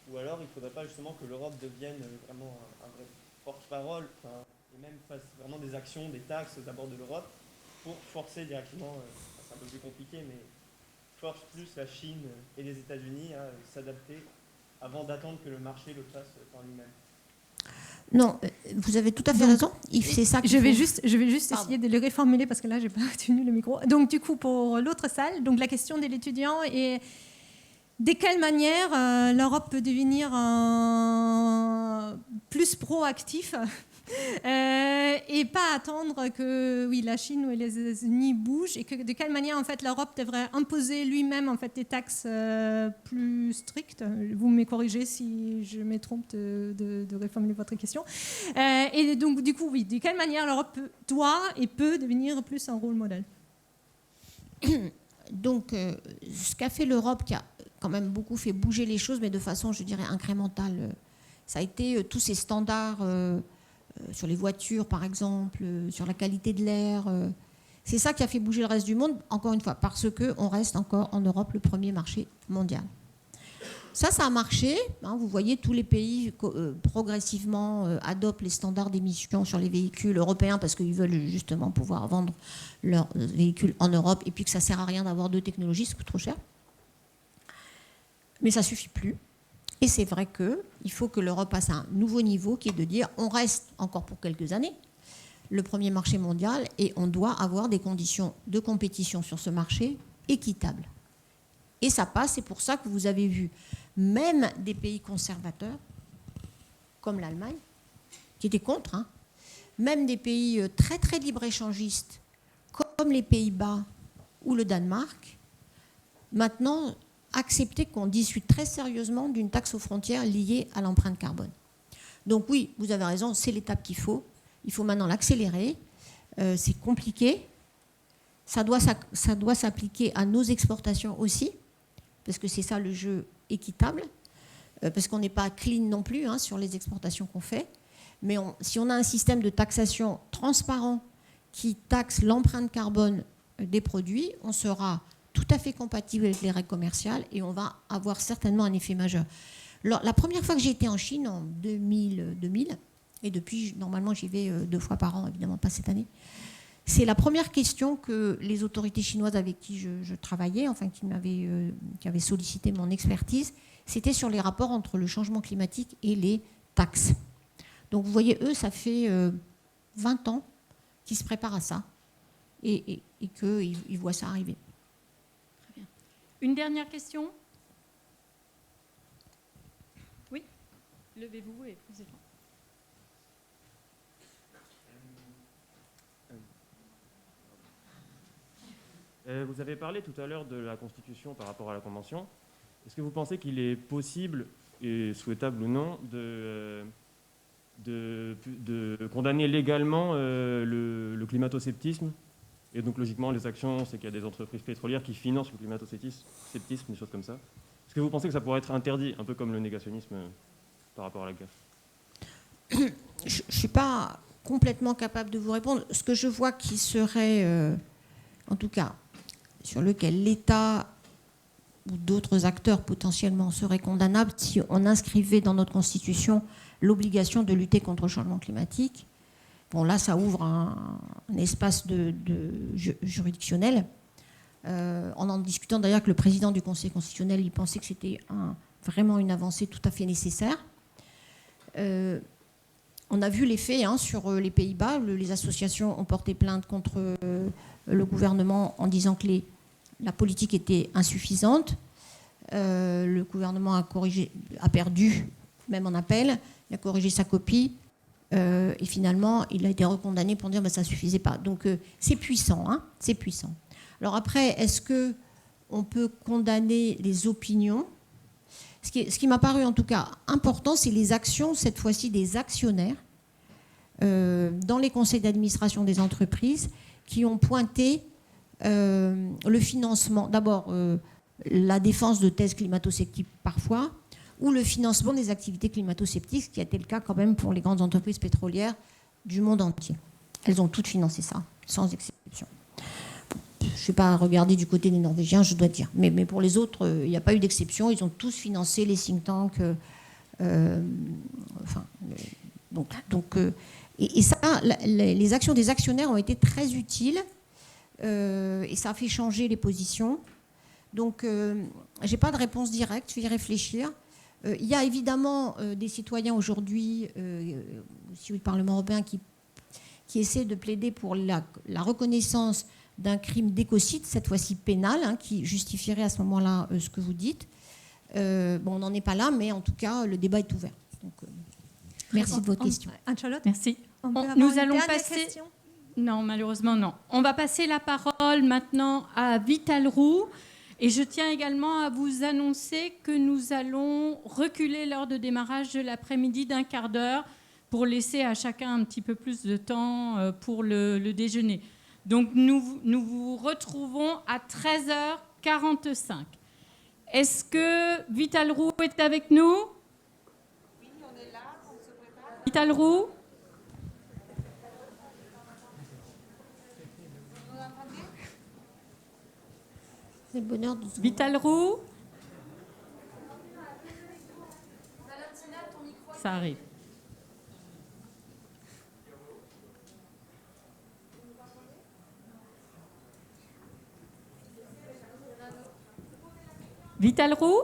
ou alors il ne faudrait pas justement que l'Europe devienne vraiment un vrai porte-parole et même fasse vraiment des actions, des taxes d'abord de l'Europe pour forcer directement, c'est un peu plus compliqué, mais force plus la Chine et les États-Unis à s'adapter avant d'attendre que le marché le fasse par lui-même. Non, vous avez tout à fait raison. C'est ça Je vais juste essayer de le reformuler parce que là, je n'ai pas tenu le micro. Donc, du coup, pour l'autre salle, donc la question de l'étudiant est de quelle manière l'Europe peut devenir plus proactif et pas attendre que la Chine ou les États-Unis bougent, et que de quelle manière en fait l'Europe devrait imposer lui-même en fait des taxes plus strictes. Vous me corrigez si je me trompe de reformuler votre question. Et donc du coup de quelle manière l'Europe doit et peut devenir plus un rôle modèle. Donc ce qu'a fait l'Europe, qui a quand même beaucoup fait bouger les choses, mais de façon, je dirais, incrémentale, ça a été tous ces standards sur les voitures, par exemple, sur la qualité de l'air. C'est ça qui a fait bouger le reste du monde, encore une fois, parce qu'on reste encore en Europe le premier marché mondial. Ça a marché. Hein, vous voyez, tous les pays progressivement adoptent les standards d'émission sur les véhicules européens parce qu'ils veulent justement pouvoir vendre leurs véhicules en Europe et puis que ça ne sert à rien d'avoir deux technologies, ça coûte trop cher. Mais ça ne suffit plus. Et c'est vrai qu'il faut que l'Europe passe à un nouveau niveau qui est de dire on reste encore pour quelques années le premier marché mondial et on doit avoir des conditions de compétition sur ce marché équitables. Et ça passe, c'est pour ça que vous avez vu même des pays conservateurs, comme l'Allemagne, qui étaient contre, hein, même des pays très très libre-échangistes, comme les Pays-Bas ou le Danemark, maintenant accepter qu'on discute très sérieusement d'une taxe aux frontières liée à l'empreinte carbone. Donc oui, vous avez raison, c'est l'étape qu'il faut. Il faut maintenant l'accélérer. C'est compliqué. Ça doit s'appliquer à nos exportations aussi, parce que c'est ça le jeu équitable, parce qu'on n'est pas clean non plus hein, sur les exportations qu'on fait. Mais si on a un système de taxation transparent qui taxe l'empreinte carbone des produits, on sera tout à fait compatible avec les règles commerciales et on va avoir certainement un effet majeur. Alors, la première fois que j'ai été en Chine, en 2000, et depuis, normalement, j'y vais 2 fois par an, évidemment pas cette année, c'est la première question que les autorités chinoises avec qui je travaillais, enfin qui avaient sollicité mon expertise, c'était sur les rapports entre le changement climatique et les taxes. Donc vous voyez, eux, ça fait 20 ans qu'ils se préparent à ça et qu'ils voient ça arriver. Très bien. Une dernière question ? Oui, levez-vous et posez-vous. Vous avez parlé tout à l'heure de la Constitution par rapport à la Convention. Est-ce que vous pensez qu'il est possible, et souhaitable ou non, de condamner légalement le climato-sceptisme? Et donc logiquement, les actions, c'est qu'il y a des entreprises pétrolières qui financent le climato-sceptisme, des choses comme ça. Est-ce que vous pensez que ça pourrait être interdit, un peu comme le négationnisme par rapport à la guerre? Je ne suis pas complètement capable de vous répondre. Ce que je vois qui serait, en tout cas, sur lequel l'État ou d'autres acteurs potentiellement seraient condamnables si on inscrivait dans notre Constitution l'obligation de lutter contre le changement climatique, Bon, là, ça ouvre un espace juridictionnel. En discutant d'ailleurs avec le président du Conseil constitutionnel, il pensait que c'était vraiment une avancée tout à fait nécessaire. On a vu les faits sur les Pays-Bas. Les associations ont porté plainte contre le gouvernement en disant que la politique était insuffisante. Le gouvernement a perdu, même en appel. Il a corrigé sa copie. Et finalement, il a été recondamné pour dire que ça ne suffisait pas. Donc, c'est puissant. C'est puissant. Alors après, est-ce qu'on peut condamner les opinions ? Ce qui m'a paru en tout cas important, c'est les actions, cette fois-ci des actionnaires, dans les conseils d'administration des entreprises, qui ont pointé le financement, d'abord la défense de thèses climato-sceptiques parfois, ou le financement des activités climato-sceptiques, ce qui a été le cas quand même pour les grandes entreprises pétrolières du monde entier. Elles ont toutes financé ça, sans exception. Je ne vais pas regarder du côté des Norvégiens, je dois dire. Mais pour les autres, il n'y a pas eu d'exception. Ils ont tous financé les think tanks. Et ça, les actions des actionnaires ont été très utiles. Et ça a fait changer les positions. Donc, je n'ai pas de réponse directe, je vais y réfléchir. Il y a évidemment des citoyens aujourd'hui, aussi au Parlement européen, qui essaient de plaider pour la reconnaissance d'un crime d'écocide, cette fois-ci pénal, qui justifierait à ce moment-là ce que vous dites. On n'en est pas là, mais en tout cas, le débat est ouvert. Donc, merci de votre question. Anne-Charlotte, merci. nous allons passer... Question. Non, malheureusement, non. On va passer la parole maintenant à Vital Roux. Et je tiens également à vous annoncer que nous allons reculer l'heure de démarrage de l'après-midi d'1 quart d'heure pour laisser à chacun un petit peu plus de temps pour le déjeuner. Donc nous vous retrouvons à 13h45. Est-ce que Vital Roux est avec nous ? Oui, on est là, on se prépare. Vital Roux ? C'est le bonheur de... Vital Roux ? Ça arrive. Vital Roux ?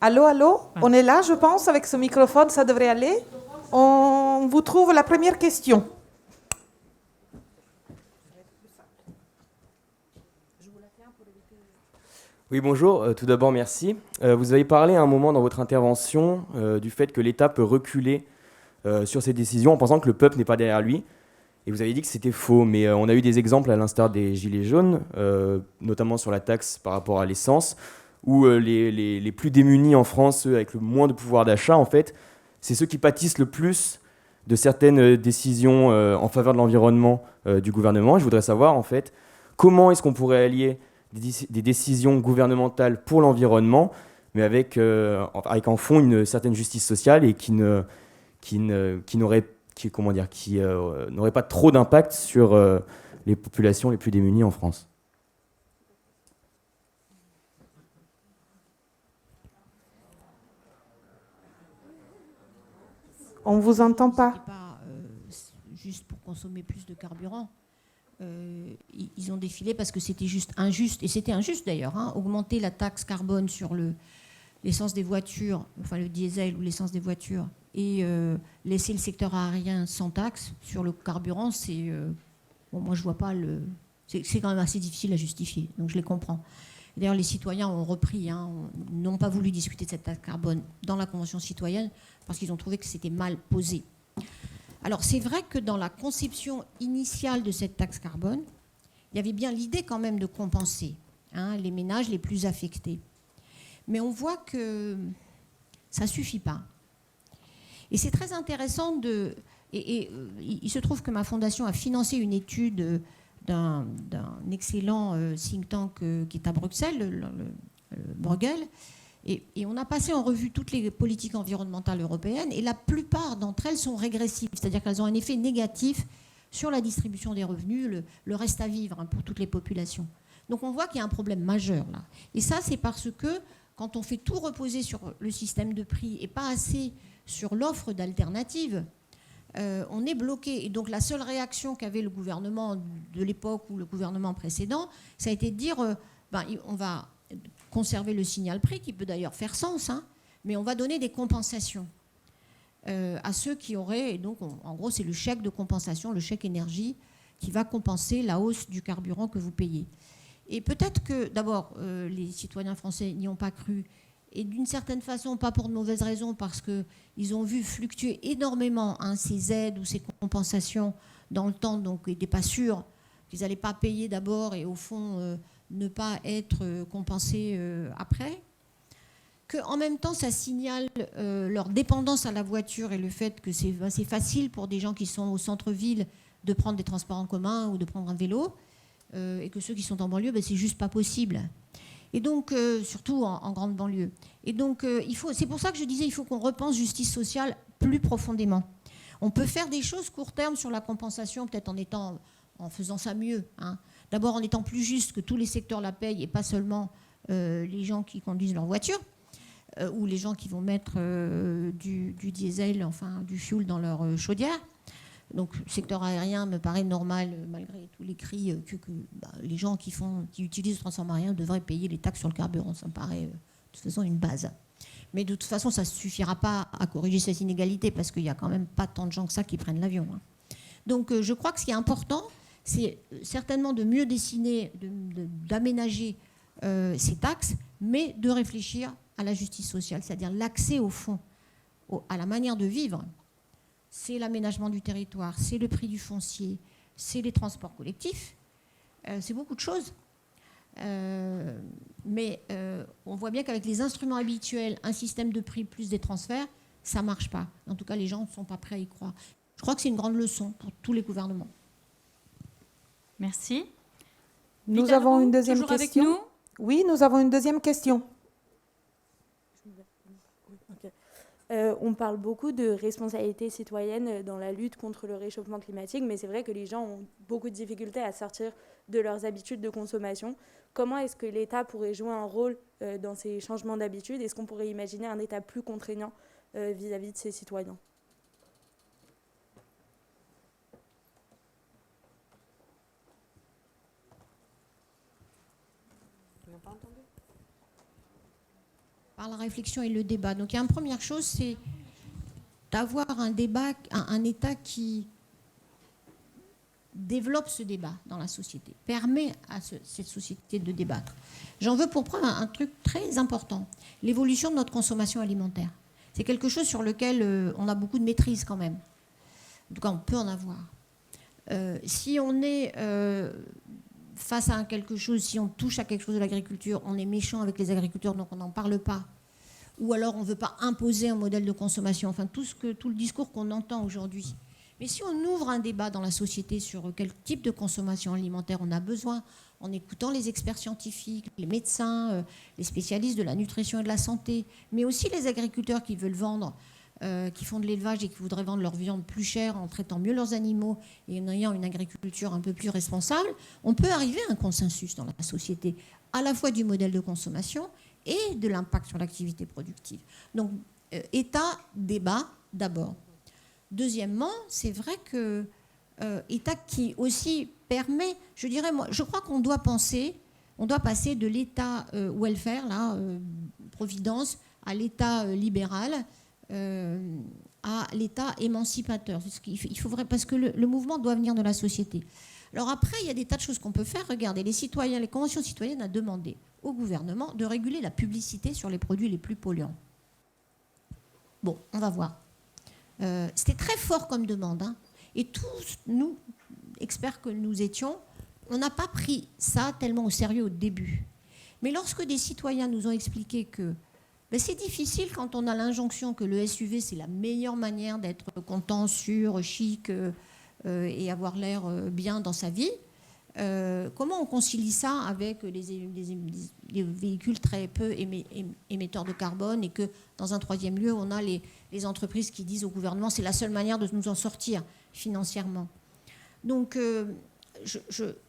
Allô, allô, on est là, je pense, avec ce microphone, ça devrait aller. On vous trouve la première question. Oui, bonjour. Tout d'abord, merci. Vous avez parlé à un moment dans votre intervention du fait que l'État peut reculer sur ses décisions en pensant que le peuple n'est pas derrière lui. Et vous avez dit que c'était faux, mais on a eu des exemples à l'instar des Gilets jaunes, notamment sur la taxe par rapport à l'essence, où les plus démunis en France, ceux avec le moins de pouvoir d'achat, en fait, c'est ceux qui pâtissent le plus de certaines décisions en faveur de l'environnement du gouvernement. Et je voudrais savoir, en fait, comment est-ce qu'on pourrait allier des décisions gouvernementales pour l'environnement, mais avec en fond une certaine justice sociale et qui n'aurait pas trop d'impact sur les populations les plus démunies en France. On ne vous entend pas. Ce n'est pas juste pour consommer plus de carburant. Ils ont défilé parce que c'était juste injuste, et c'était injuste d'ailleurs, augmenter la taxe carbone sur l'essence des voitures, enfin le diesel ou l'essence des voitures, et laisser le secteur aérien sans taxe sur le carburant, c'est... moi je vois pas c'est quand même assez difficile à justifier, donc je les comprends. D'ailleurs, les citoyens ont repris, n'ont pas voulu discuter de cette taxe carbone dans la Convention citoyenne parce qu'ils ont trouvé que c'était mal posé. Alors, c'est vrai que dans la conception initiale de cette taxe carbone, il y avait bien l'idée quand même de compenser les ménages les plus affectés. Mais on voit que ça ne suffit pas. Et c'est très intéressant il se trouve que ma fondation a financé une étude d'un excellent think tank qui est à Bruxelles, le Bruegel, et on a passé en revue toutes les politiques environnementales européennes, et la plupart d'entre elles sont régressives, c'est-à-dire qu'elles ont un effet négatif sur la distribution des revenus, le reste à vivre pour toutes les populations. Donc on voit qu'il y a un problème majeur là. Et ça, c'est parce que quand on fait tout reposer sur le système de prix et pas assez sur l'offre d'alternatives, on est bloqué. Et donc la seule réaction qu'avait le gouvernement de l'époque ou le gouvernement précédent, ça a été de dire on va conserver le signal prix, qui peut d'ailleurs faire sens, hein, mais on va donner des compensations à ceux qui auraient... Et donc, en gros, c'est le chèque de compensation, le chèque énergie, qui va compenser la hausse du carburant que vous payez. Et peut-être que, d'abord, les citoyens français n'y ont pas cru, et d'une certaine façon, pas pour de mauvaises raisons, parce qu'ils ont vu fluctuer énormément ces aides ou ces compensations dans le temps, donc ils n'étaient pas sûrs qu'ils n'allaient pas payer d'abord et au fond ne pas être compensés après. Qu'en même temps, ça signale leur dépendance à la voiture et le fait que c'est facile pour des gens qui sont au centre-ville de prendre des transports en commun ou de prendre un vélo, et que ceux qui sont en banlieue, c'est juste pas possible. Et donc, surtout en grande banlieue. Et donc, c'est pour ça que je disais, il faut qu'on repense justice sociale plus profondément. On peut faire des choses court terme sur la compensation, peut-être en faisant ça mieux. Hein. D'abord, en étant plus juste, que tous les secteurs la payent et pas seulement les gens qui conduisent leur voiture ou les gens qui vont mettre du diesel, enfin du fioul dans leur chaudière. Donc, le secteur aérien me paraît normal, malgré tous les cris que les gens qui utilisent le transport aérien devraient payer les taxes sur le carburant. Ça me paraît de toute façon une base. Mais de toute façon, ça ne suffira pas à corriger cette inégalité parce qu'il n'y a quand même pas tant de gens que ça qui prennent l'avion. Hein. Donc, je crois que ce qui est important, c'est certainement de mieux dessiner, d'aménager ces taxes, mais de réfléchir à la justice sociale, c'est-à-dire l'accès au fond, à la manière de vivre. C'est l'aménagement du territoire, c'est le prix du foncier, c'est les transports collectifs, c'est beaucoup de choses. Mais on voit bien qu'avec les instruments habituels, un système de prix plus des transferts, ça ne marche pas. En tout cas, les gens ne sont pas prêts à y croire. Je crois que c'est une grande leçon pour tous les gouvernements. Merci. Nous avons une deuxième toujours question. Avec nous Oui, nous avons une deuxième question. On parle beaucoup de responsabilité citoyenne dans la lutte contre le réchauffement climatique, mais c'est vrai que les gens ont beaucoup de difficultés à sortir de leurs habitudes de consommation. Comment est-ce que l'État pourrait jouer un rôle dans ces changements d'habitudes ? Est-ce qu'on pourrait imaginer un État plus contraignant vis-à-vis de ses citoyens ? Par la réflexion et le débat. Donc, il y a une première chose, c'est d'avoir un débat, un État qui développe ce débat dans la société, permet à cette société de débattre. J'en veux pour preuve un truc très important, l'évolution de notre consommation alimentaire. C'est quelque chose sur lequel on a beaucoup de maîtrise quand même. En tout cas, on peut en avoir. Si on est face à quelque chose, si on touche à quelque chose de l'agriculture, on est méchant avec les agriculteurs, donc on n'en parle pas. Ou alors on ne veut pas imposer un modèle de consommation, enfin tout le discours qu'on entend aujourd'hui. Mais si on ouvre un débat dans la société sur quel type de consommation alimentaire on a besoin, en écoutant les experts scientifiques, les médecins, les spécialistes de la nutrition et de la santé, mais aussi les agriculteurs qui veulent vendre, qui font de l'élevage et qui voudraient vendre leur viande plus chère en traitant mieux leurs animaux et en ayant une agriculture un peu plus responsable, on peut arriver à un consensus dans la société, à la fois du modèle de consommation et de l'impact sur l'activité productive. Donc, État, débat d'abord. Deuxièmement, c'est vrai que État qui aussi permet, je dirais, moi, je crois qu'on doit passer de l'État welfare, là, providence, à l'État libéral, à l'État émancipateur. Il faut parce que le mouvement doit venir de la société. Alors après, il y a des tas de choses qu'on peut faire. Regardez, les conventions citoyennes ont demandé au gouvernement de réguler la publicité sur les produits les plus polluants. Bon, on va voir. C'était très fort comme demande. Hein. Et tous, nous, experts que nous étions, on n'a pas pris ça tellement au sérieux au début. Mais lorsque des citoyens nous ont expliqué que c'est difficile quand on a l'injonction que le SUV, c'est la meilleure manière d'être content, sûr, chic et avoir l'air bien dans sa vie. Comment on concilie ça avec les véhicules très peu émetteurs de carbone et que, dans un troisième lieu, on a les entreprises qui disent au gouvernement c'est la seule manière de nous en sortir financièrement. Donc,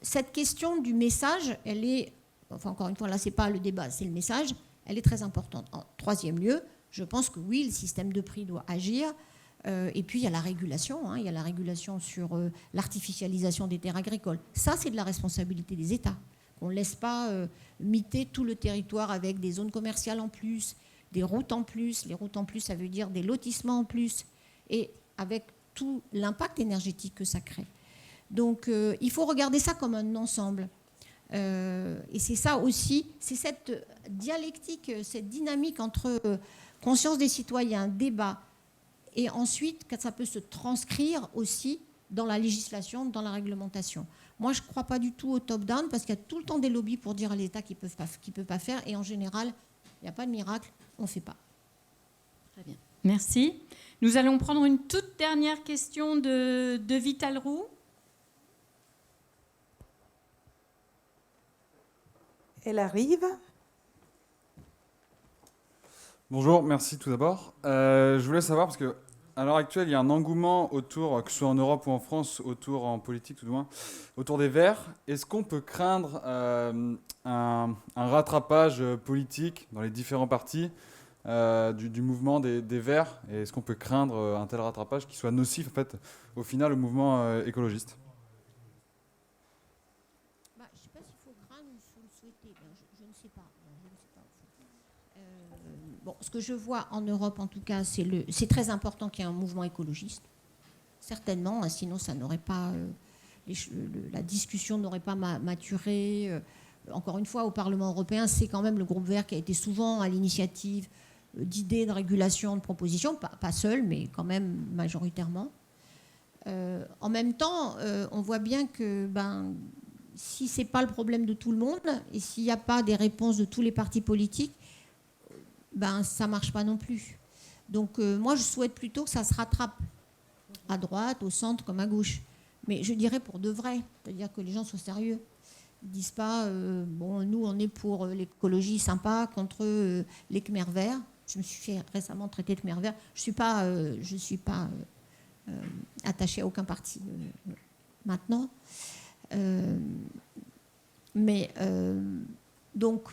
cette question du message, elle est, enfin encore une fois, là, c'est pas le débat, c'est le message, elle est très importante. En troisième lieu, je pense que oui, le système de prix doit agir. Et puis, il y a la régulation. Il y a la régulation sur l'artificialisation des terres agricoles. Ça, c'est de la responsabilité des États. On ne laisse pas miter tout le territoire avec des zones commerciales en plus, des routes en plus. Les routes en plus, ça veut dire des lotissements en plus. Et avec tout l'impact énergétique que ça crée. Donc, il faut regarder ça comme un ensemble. Et c'est ça aussi, c'est cette dialectique, cette dynamique entre conscience des citoyens, débat, et ensuite, quand ça peut se transcrire aussi dans la législation, dans la réglementation. Moi, je ne crois pas du tout au top-down parce qu'il y a tout le temps des lobbies pour dire à l'État qu'il ne peut pas faire. Et en général, il n'y a pas de miracle, on ne fait pas. Très bien. Merci. Nous allons prendre une toute dernière question de Vital Roux. Elle arrive. Bonjour, merci tout d'abord. Je voulais savoir, parce qu'à l'heure actuelle, il y a un engouement autour, que ce soit en Europe ou en France, en politique tout du moins, autour des Verts. Est-ce qu'on peut craindre un rattrapage politique dans les différents partis du mouvement des Verts? Et est-ce qu'on peut craindre un tel rattrapage qui soit nocif, en fait, au final, au mouvement écologiste? Je ne sais pas s'il faut craindre ou le souhaiter. Je ne sais pas. Bon, ce que je vois en Europe, en tout cas, c'est très important qu'il y ait un mouvement écologiste. Certainement, hein, sinon ça n'aurait pas, la discussion n'aurait pas maturé. Encore une fois, au Parlement européen, c'est quand même le groupe Vert qui a été souvent à l'initiative d'idées de régulation, de propositions, pas seul, mais quand même majoritairement. En même temps, on voit bien que si ce n'est pas le problème de tout le monde et s'il n'y a pas des réponses de tous les partis politiques, ça ne marche pas non plus. Donc moi, je souhaite plutôt que ça se rattrape à droite, au centre comme à gauche. Mais je dirais pour de vrai, c'est-à-dire que les gens soient sérieux. Ils ne disent pas, nous, on est pour l'écologie sympa contre les Khmers verts. Je me suis fait récemment traiter de Khmer vert. Je ne suis pas attachée à aucun parti maintenant. Donc,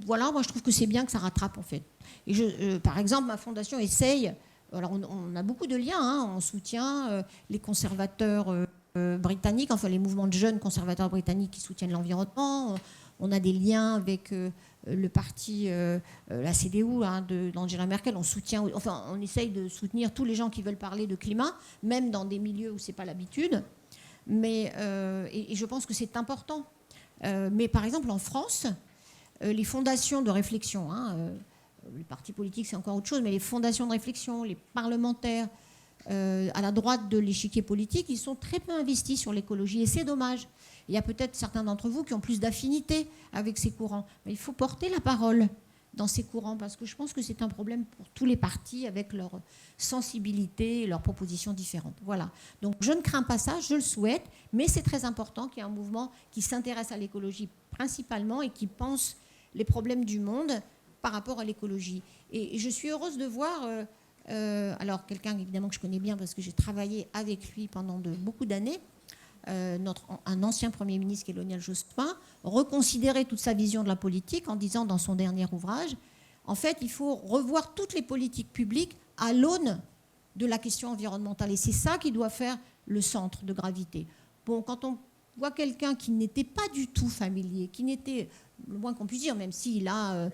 voilà, moi je trouve que c'est bien que ça rattrape en fait. Et par exemple, ma fondation essaye, alors on a beaucoup de liens, on soutient les conservateurs britanniques, enfin les mouvements de jeunes conservateurs britanniques qui soutiennent l'environnement, on a des liens avec le parti, la CDU d'Angela Merkel, on essaye de soutenir tous les gens qui veulent parler de climat, même dans des milieux où ce n'est pas l'habitude, et je pense que c'est important. Mais par exemple en France, les fondations de réflexion, les partis politiques c'est encore autre chose, mais les fondations de réflexion, les parlementaires à la droite de l'échiquier politique, ils sont très peu investis sur l'écologie et c'est dommage. Il y a peut-être certains d'entre vous qui ont plus d'affinité avec ces courants, mais il faut porter la parole dans ces courants parce que je pense que c'est un problème pour tous les partis avec leur sensibilité et leurs propositions différentes. Voilà. Donc je ne crains pas ça, je le souhaite, mais c'est très important qu'il y ait un mouvement qui s'intéresse à l'écologie principalement et qui pense les problèmes du monde par rapport à l'écologie. Et je suis heureuse de voir, alors quelqu'un évidemment que je connais bien parce que j'ai travaillé avec lui pendant beaucoup d'années, un ancien Premier ministre qui est Lionel Jospin, reconsidérer toute sa vision de la politique en disant dans son dernier ouvrage, en fait, il faut revoir toutes les politiques publiques à l'aune de la question environnementale. Et c'est ça qui doit faire le centre de gravité. Bon, quand on voit quelqu'un qui n'était pas du tout familier, qui n'était, le moins qu'on puisse dire, même s'il a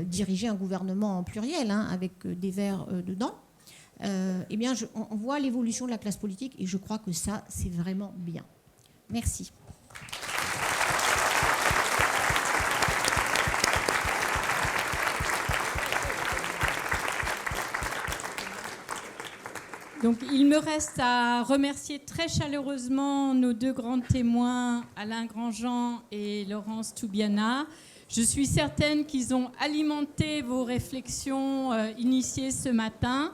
dirigé un gouvernement en pluriel, avec des Verts dedans, eh bien, on voit l'évolution de la classe politique et je crois que ça, c'est vraiment bien. Merci. Donc, il me reste à remercier très chaleureusement nos deux grands témoins, Alain Grandjean et Laurence Toubiana. Je suis certaine qu'ils ont alimenté vos réflexions initiées ce matin.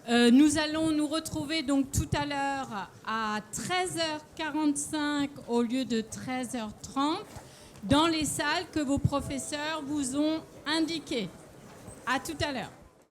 Nous allons nous retrouver donc tout à l'heure à 13h45 au lieu de 13h30 dans les salles que vos professeurs vous ont indiquées. À tout à l'heure.